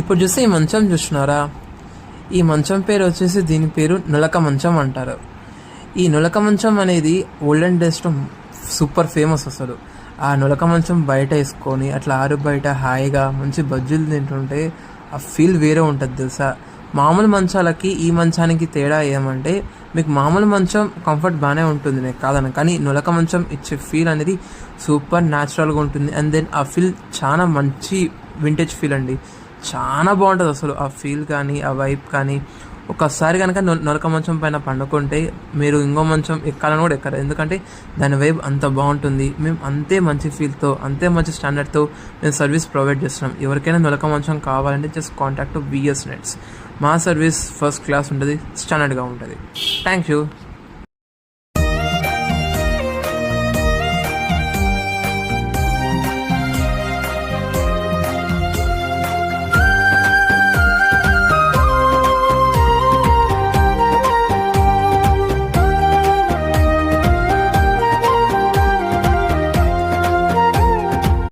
ఇప్పుడు చూస్తే ఈ మంచం చూస్తున్నారా, ఈ మంచం పేరు వచ్చేసి దీని పేరు నులక మంచం అంటారు. ఈ నులక మంచం అనేది ఓల్డెన్ డేస్లో సూపర్ ఫేమస్. అసలు ఆ నులక మంచం బయట వేసుకొని అట్లా ఆరు బయట హాయిగా మంచి బజ్జీలు తింటుంటే ఆ ఫీల్ వేరే ఉంటుంది తెలుసా. మామూలు మంచాలకి ఈ మంచానికి తేడా ఏమంటే, మీకు మామూలు మంచం కంఫర్ట్ బాగానే ఉంటుంది, నేను కాదను, కానీ నులక మంచం ఇచ్చే ఫీల్ అనేది సూపర్ న్యాచురల్గా ఉంటుంది. అండ్ దెన్ ఆ ఫీల్ చాలా మంచి వింటేజ్ ఫీల్ అండి, చాలా బాగుంటుంది అసలు ఆ ఫీల్ కానీ ఆ వైబ్ కానీ. ఒకసారి కనుక నులక మంచం పైన పండుకుంటే మీరు ఇంకో మంచం ఎక్కాలని కూడా ఎక్కరు, ఎందుకంటే దాని వైబ్ అంత బాగుంటుంది. మేము అంతే మంచి ఫీల్తో అంతే మంచి స్టాండర్డ్తో మేము సర్వీస్ ప్రొవైడ్ చేస్తున్నాం. ఎవరికైనా నులక మంచం కావాలంటే జస్ట్ కాంటాక్ట్ VS Nets. మా సర్వీస్ ఫస్ట్ క్లాస్ ఉంటుంది, స్టాండర్డ్గా ఉంటుంది. Thank you.